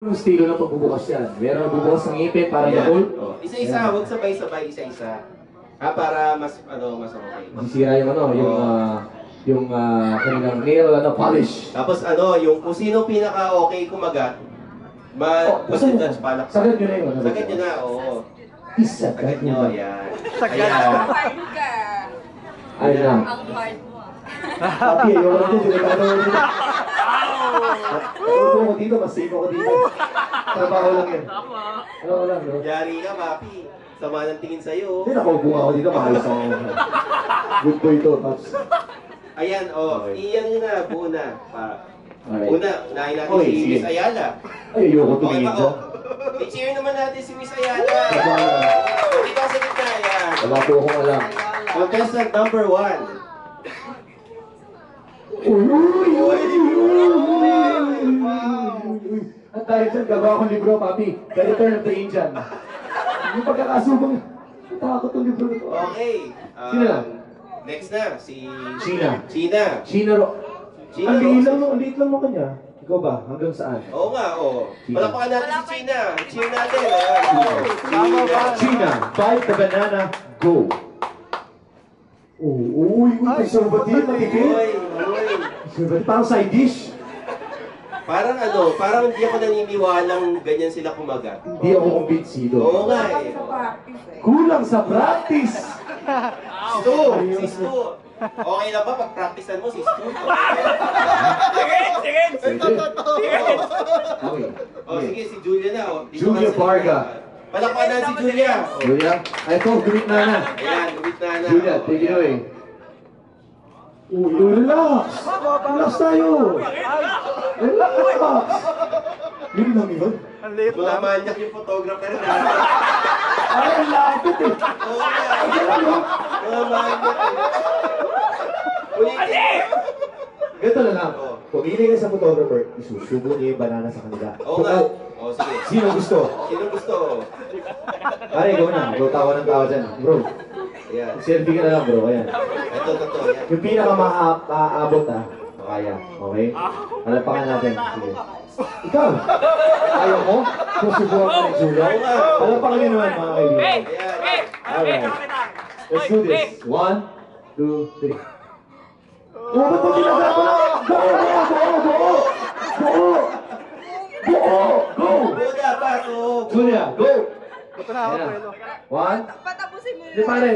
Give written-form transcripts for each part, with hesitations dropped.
Yung estilo ng pagbubukas yan. Meron na bubukas ng ngipin para Yakult. Isa-isa, huwag sabay-sabay, isa-isa. Para mas, mas okay. Masisira yung kanilang nail, polish. Tapos yung kung sino pinaka-okay kumagat, mas-touch palak. Sagad nyo na yun. Sagad nyo na, oo. Isagad nyo. Yan. Ang hard ka. Ayun na. Ang hard mo. Papi, yung ano dito, delikado mo dito. Tuto ko dito, mas safe ako dito. Trabaho lang yan. Ano lang, no? Yari ka, papi. Sama ng tingin sa'yo. Hindi, nakaupo ako dito, maayos ako. Good boy to, Pops. Ayan, iyan nyo na, buo na. Okay. Una, unahin natin si Miss Ayala. Ay, ayoko Okay tumingin ba, ko. I-cheer naman natin si Miss Ayala. Dito sa gitna, yan. Wala po akong alam. Contestant number 1. At dahil dyan, gagawa akong libro, Papi. The Return of the Indian. Yung pagkakasubang, natakot yung libro nito. Okay. Sino na? Next na, si... China. China. China Ang liit lang mo kanya. Ikaw ba? Hanggang saan? Oo nga, oo. Palakpakan natin si China. Cheer natin. Tama ba? China, bite the banana, go. Uy, conservative, matipid. Conservative, parang side dish. Parang hindi ako naniniwalang ganyan sila kumagat. Hindi ako kumbinsido. Oo nga eh. Kulang sa practice. Si Stu. Okay lang ba pag-practicean mo si Stu? Sige. Sige, si Julia na. Julia Varga. Palakpakan na si Julia. Julia, ito, gumit na na. Ayan, gumit na. Julia, take it away. Relax. Relax tayo. Relax. Yun lang yun. Mga manyak yung photographer na. Ay, ang lapit eh. Oo nga. Mga manyak eh. Ganito na lang. Pumili ka sa photographer, isusubo niya yung banana sa kanila. Oo nga. Oo, sige. Sino gusto? Sino gusto? Pare, ikaw na. Ikaw tawa ng tawa dyan. Bro, Ayan. selfie ka na lang bro. Ayan. Ito, totoo. Yan. Yung pinaka maaabot makaya. Okay? Halapakan natin. Sige. Ikaw! Ayaw mo? Susubuhan ka ni Julia? Halapakan nyo naman mga kaibigan. Ayan. Alright. Let's do this. 1, 2, 3. Oh, ba't mo ginagawa ko na? Go! Buda, pasok! Julia, go! Ayan. 1. Patapusin mo Di pare,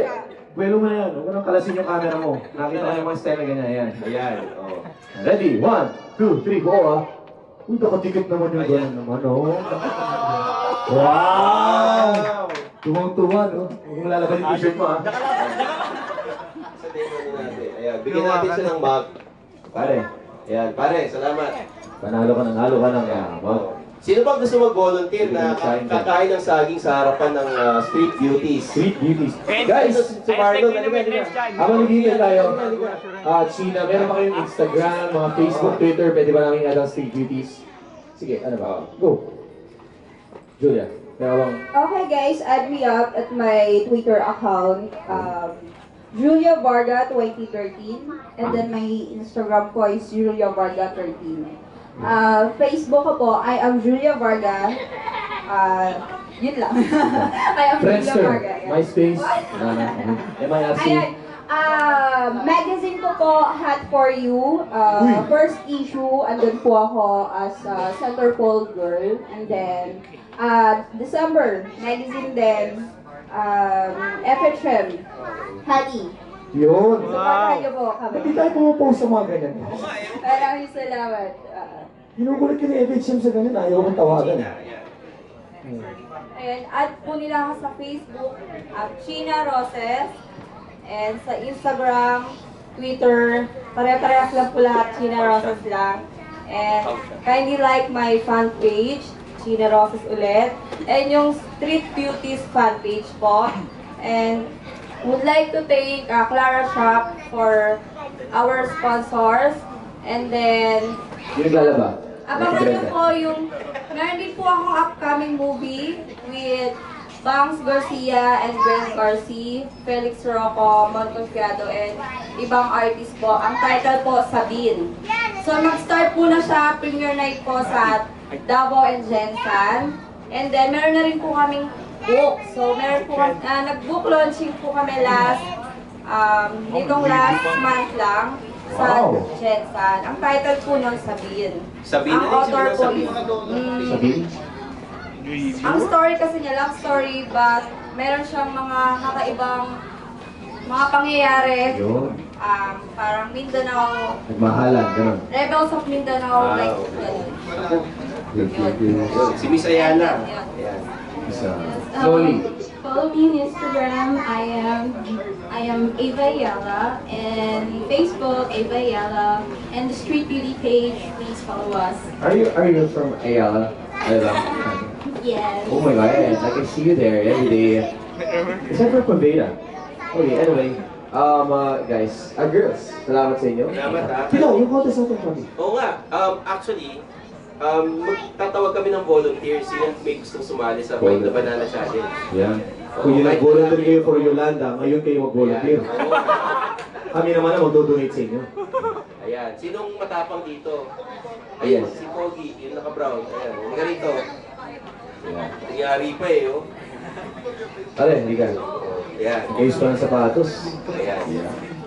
buwelo mo na yan. Huwag mo nang kalasin yung camera mo. Nakita ko yung mga style na ganyan. Ayan. Ayan. Ready? 1, 2, 3, go ah. Uy, nakatikit naman yung gano'n naman, oh. Wow! Tuwang-tuwa, no? Huwag mong lalaban yung t-shirt mo, ah. Sa demo natin. Ayan, bigyan natin siya ng mug. Pare, Ayan, pare, salamat. panalo ka ng mug. Sino bang gusto mag-volunteer na kakain ng saging sa harapan ng street beauties? Street beauties. Guys, si Marlon, halika. Habang naghihintay tayo, China, meron ba kayong Instagram, mga Facebook, Twitter, pwede ba namin i-add ang street beauties? Sige, ano ba? Go. Julia, meron bang... Okay guys, add me up at my Twitter account, Julia Varga 2013, and then my Instagram ko is Julia Varga 13. Facebook ko po, I am Julia Varga. Yun lang. I am Julia Friendster, Varga. MySpace, MIRC. Ayan. Magazine ko po, Hat for You. First issue, andun po ako as centerfold girl. And then, December, magazine din, FHM, Honey. Yun. Wow. Niyo po kami. Hindi tayo pumupost sa mga ganyan. Maraming salamat. Ginugulit ka ni FHM sa ganyan, ayaw kong tawagan. Ayan, add po nila ako sa Facebook, China Roses. And sa Instagram, Twitter, pare-parehas lang po lahat, China Roses lang. And kindly like my fan page, China Roses ulit. And yung Street Beauties fan page po. And would like to thank Clara Shop for our sponsors. And then, Yung naglalaba? abangan niyo po yung, meron din po akong upcoming movie with Bangs Garcia and Gwen Garcia, Felix Rocco, Mon Confiado, and ibang artist po. Ang title po, Sabine. So, mag-start po na siya, premiere night po sa Davao and Jensan. And then, meron na rin po kaming book. So, meron po nag-book launching po kami nitong last month lang sa Wow. Jensan. Ang title po nun, Sabine. Sabine Ang na rin author sila, po Sabine. is, Sabihin? ang story kasi niya, love story, but meron siyang mga kakaibang mga pangyayari. Yun. Parang Mindanao, Nagmahalan, gano'n. Rebels of Mindanao, like, okay. ganun. Ako, Yun. si Miss Ayala. Ayan. Isa. Slowly. Follow me on Instagram. I am Ava Ayala, and Facebook Ava Ayala, and the Street Beauty page. Please follow us. Are you from Ayala? Yes. Oh my god, I can see you there every day. Except for Paveda. Okay, anyway, guys, girls, salamat sa inyo. Salamat ha. Pino, yung contest natin, Papi. Oo nga, actually, magtatawag kami ng volunteers. Sino may gustong sumali sa Find the Banana Challenge? Yan. Kung yun nag-volunteer kayo for Yolanda, ngayon kayo mag-volunteer. Kami naman na mag-donate sa inyo. Ayan, sinong matapang dito? Ayan. Si Pogi, yung naka-brown. Ayan, hindi rito. Yeah. Nangyari pa eh, oh. Pare, hindi ka. Ayan. Ayos pa ng sapatos. Ayan. Yeah.